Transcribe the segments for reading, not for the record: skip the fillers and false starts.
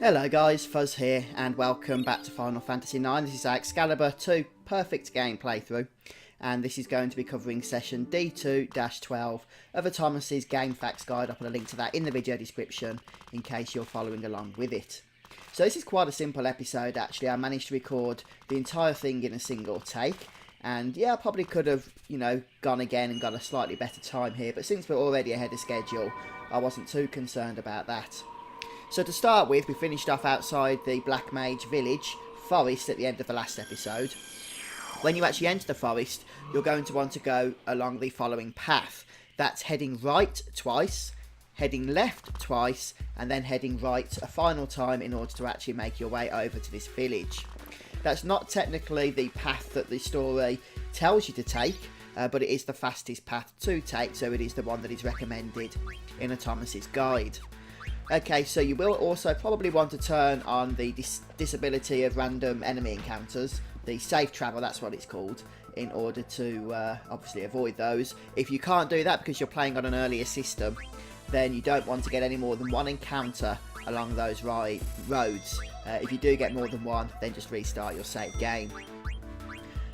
Hello guys, Fuzz here and welcome back to Final Fantasy IX. This is our Excalibur II perfect game playthrough, and this is going to be covering session D2-12 of Atomis's GameFaqs guide. I'll put a link to that in the video description in case you're following along with it. So this is quite a simple episode actually. I managed to record the entire thing in a single take, and yeah, I probably could have, gone again and got a slightly better time here, but since we're already ahead of schedule, I wasn't too concerned about that. So to start with, we finished off outside the Black Mage Village forest at the end of the last episode. When you actually enter the forest, you're going to want to go along the following path. That's heading right twice, heading left twice, and then heading right a final time in order to actually make your way over to this village. That's not technically the path that the story tells you to take, but it is the fastest path to take, so it is the one that is recommended in Atomis's guide. Okay, so you will also probably want to turn on the disability of random enemy encounters, the safe travel, that's what it's called, in order to obviously avoid those. If you can't do that because you're playing on an earlier system, then you don't want to get any more than one encounter along those roads. If you do get more than one, then just restart your save game.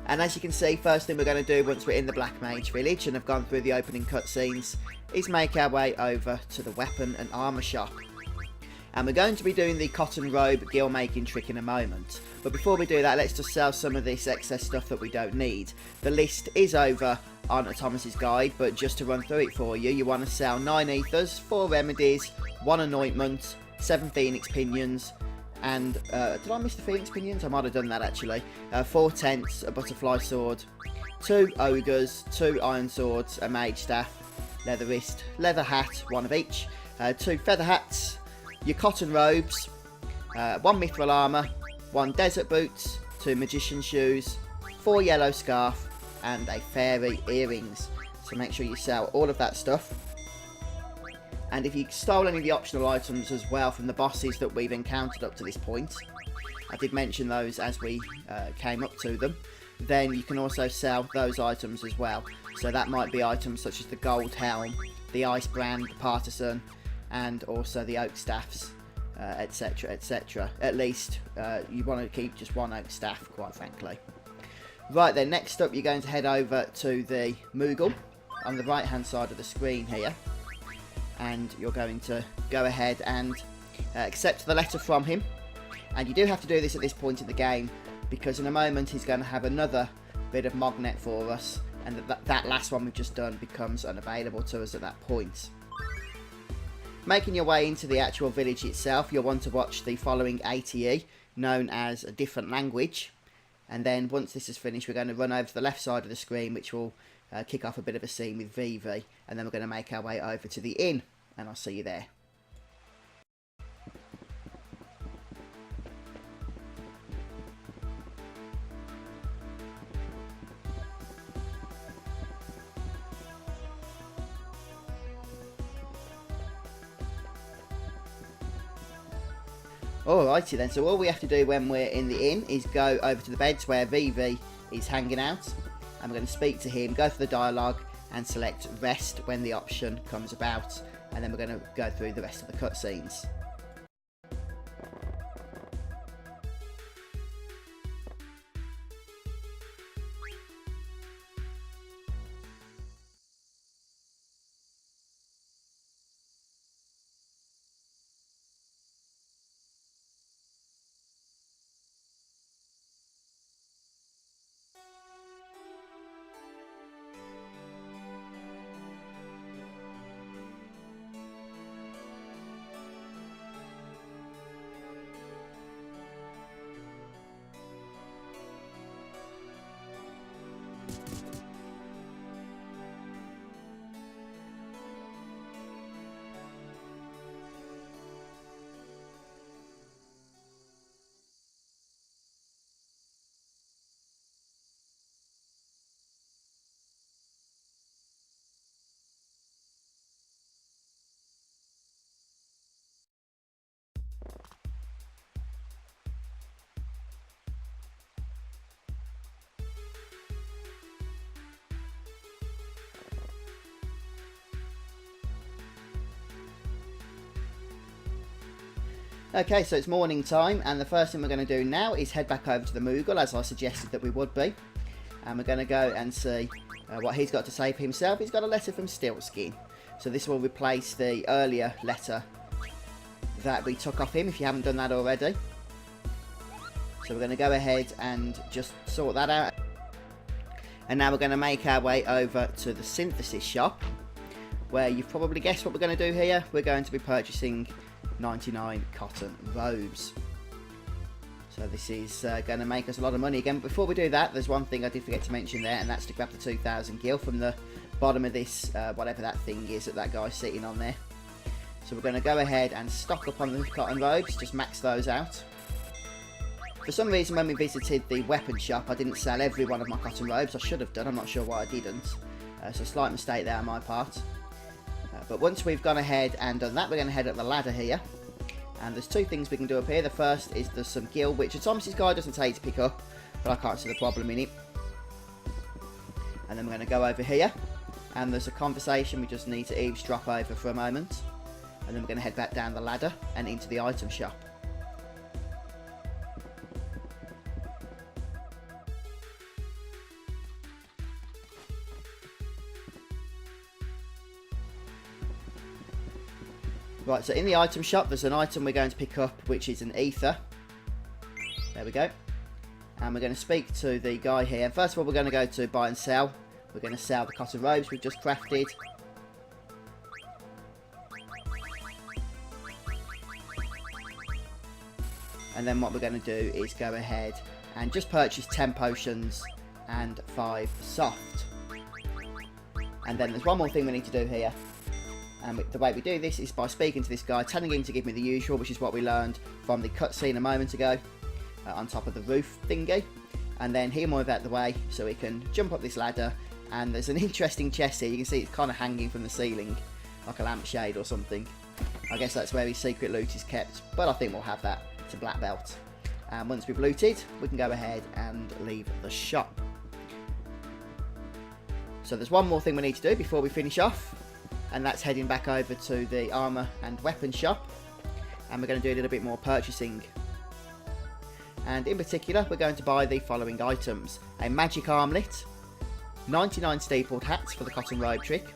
And as you can see, first thing we're going to do once we're in the Black Mage Village and have gone through the opening cutscenes is make our way over to the weapon and armour shop. And we're going to be doing the cotton robe gear making trick in a moment. But before we do that, let's just sell some of this excess stuff that we don't need. The list is over on Atomis's guide, but just to run through it for you, you want to sell 9 ethers, 4 remedies, 1 anointment, 7 phoenix pinions, and did I miss the phoenix pinions? I might have done that actually. 4 tents, a butterfly sword, 2 ogres, 2 iron swords, a mage staff, leather wrist, leather hat, 1 of each, 2 feather hats, your cotton robes, 1 mithril armour, 1 desert boots, 2 magician shoes, 4 yellow scarf, and a fairy earrings. So make sure you sell all of that stuff. And if you stole any of the optional items as well from the bosses that we've encountered up to this point, I did mention those as we came up to them, then you can also sell those items as well. So that might be items such as the gold helm, the ice brand, the partisan, and also the oak staffs, etc, etc. At least you want to keep just 1 oak staff, quite frankly. Right then, next up you're going to head over to the Moogle on the right hand side of the screen here, and you're going to go ahead and accept the letter from him. And you do have to do this at this point in the game, because in a moment he's going to have another bit of Mognet for us, and that last one we've just done becomes unavailable to us at that point. Making your way into the actual village itself, you'll want to watch the following ATE, known as a different language. And then once this is finished, we're going to run over to the left side of the screen, which will kick off a bit of a scene with Vivi. And then we're going to make our way over to the inn, and I'll see you there. Alrighty then, so all we have to do when we're in the inn is go over to the beds where Vivi is hanging out, and we're going to speak to him, go through the dialogue, and select rest when the option comes about, and then we're going to go through the rest of the cutscenes. Okay, so it's morning time, and the first thing we're going to do now is head back over to the Moogle, as I suggested that we would be. And we're going to go and see what he's got to say for himself. He's got a letter from Stiltskin. So this will replace the earlier letter that we took off him, if you haven't done that already. So we're going to go ahead and just sort that out. And now we're going to make our way over to the synthesis shop, where you've probably guessed what we're going to do here. We're going to be purchasing 99 cotton robes. So this is going to make us a lot of money again. But before we do that, there's one thing I did forget to mention there, and that's to grab the 2,000 gil from the bottom of this, whatever that thing is that guy's sitting on there. So we're going to go ahead and stock up on the cotton robes, just max those out. For some reason, when we visited the weapon shop, I didn't sell every one of my cotton robes. I should have done, I'm not sure why I didn't. So slight mistake there on my part. But once we've gone ahead and done that, we're going to head up the ladder here. And there's two things we can do up here. The first is there's some gil, which Thomas's guide doesn't say to pick up, but I can't see the problem in it. And then we're going to go over here, and there's a conversation we just need to eavesdrop over for a moment. And then we're going to head back down the ladder and into the item shop. Right, so in the item shop, there's an item we're going to pick up, which is an ether. There we go. And we're going to speak to the guy here. First of all, we're going to go to buy and sell. We're going to sell the cotton robes we've just crafted. And then what we're going to do is go ahead and just purchase 10 potions and 5 soft. And then there's one more thing we need to do here. And the way we do this is by speaking to this guy, telling him to give me the usual, which is what we learned from the cutscene a moment ago, on top of the roof thingy. And then he'll move out the way so we can jump up this ladder. And there's an interesting chest here. You can see it's kind of hanging from the ceiling, like a lampshade or something. I guess that's where his secret loot is kept, but I think we'll have that to black belt. And once we've looted, we can go ahead and leave the shop. So there's one more thing we need to do before we finish off. And that's heading back over to the armour and weapon shop. And we're going to do a little bit more purchasing. And in particular, we're going to buy the following items. A magic armlet, 99 steepled hats for the cotton robe trick,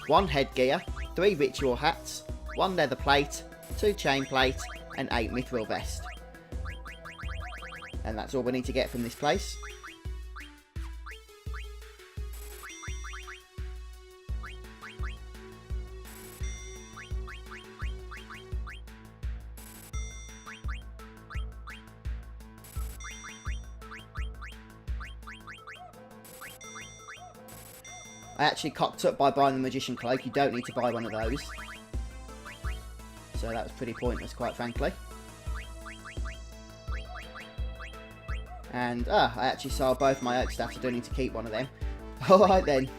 1 headgear, 3 ritual hats, 1 leather plate, 2 chain plate, and 8 mithril vest. And that's all we need to get from this place. I actually cocked up by buying the Magician Cloak. You don't need to buy one of those. So that was pretty pointless, quite frankly. And, I actually sold both my oak staffs. I don't need to keep one of them. Alright then.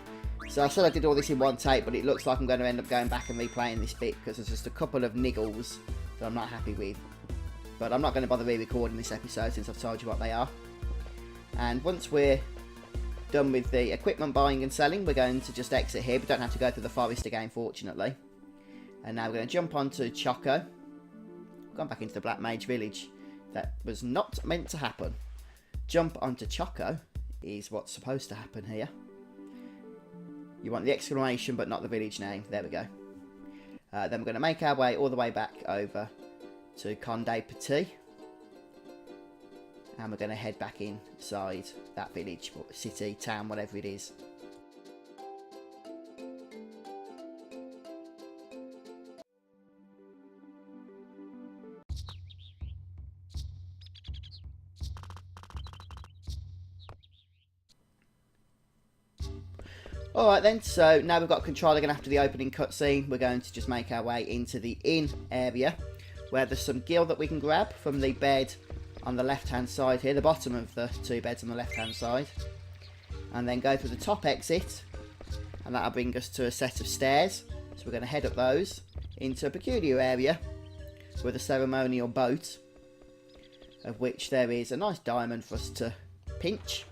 So I said I did all this in one take, but it looks like I'm going to end up going back and replaying this bit, because there's just a couple of niggles that I'm not happy with. But I'm not going to bother re-recording this episode since I've told you what they are. And once we're done with the equipment buying and selling, we're going to just exit here. We don't have to go through the forest again, fortunately. And now we're going to jump onto Choco. Gone back into the Black Mage Village. That was not meant to happen. Jump onto Choco is what's supposed to happen here. You want the exclamation but not the village name. There we go. Then we're going to make our way all the way back over to Conde Petie. And we're going to head back inside that village, or city, town, whatever it is. Alright then, so now we've got control again after the opening cutscene. We're going to just make our way into the inn area, where there's some gil that we can grab from the bed on the left hand side here, the bottom of the 2 beds on the left hand side, and then go through the top exit, and that'll bring us to a set of stairs. So we're going to head up those into a peculiar area with a ceremonial boat, of which there is a nice diamond for us to pinch,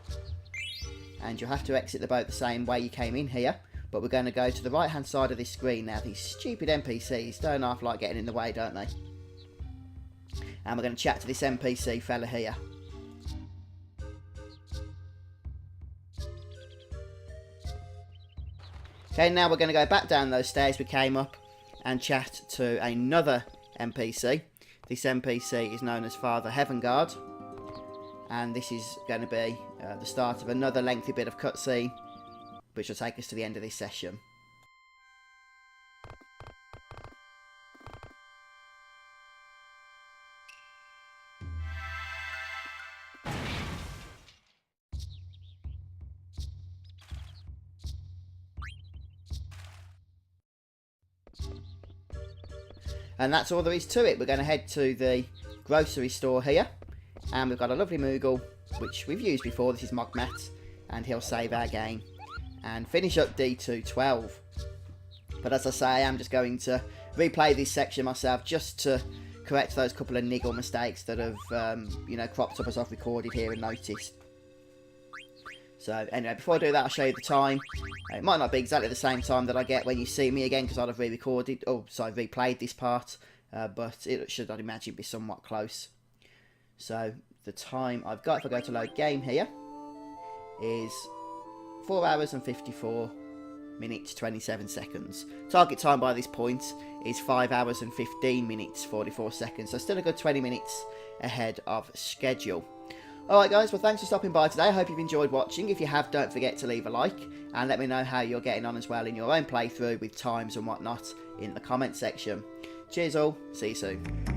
and you'll have to exit the boat the same way you came in here. But we're going to go to the right hand side of this screen now. These stupid NPCs don't half like getting in the way, don't they? and we're going to chat to this NPC fella here. Okay, now we're going to go back down those stairs we came up and chat to another NPC. This NPC is known as Father Heavenguard, and this is going to be the start of another lengthy bit of cutscene, which will take us to the end of this session. And that's all there is to it. We're going to head to the grocery store here. And we've got a lovely Moogle, which we've used before. This is Mogmat. And he'll save our game. And finish up D2-12. But as I say, I am just going to replay this section myself, just to correct those couple of niggle mistakes that have, you know, cropped up as I've recorded here and noticed. So anyway, before I do that, I'll show you the time. It might not be exactly the same time that I get when you see me again, because I'll have replayed this part, but it should, I'd imagine, be somewhat close. So the time I've got, if I go to load game here, is 4 hours and 54 minutes 27 seconds. Target time by this point is 5 hours and 15 minutes 44 seconds, so still a good 20 minutes ahead of schedule. Alright guys, well thanks for stopping by today. I hope you've enjoyed watching. If you have, don't forget to leave a like, and let me know how you're getting on as well in your own playthrough with times and whatnot in the comment section. Cheers all, see you soon.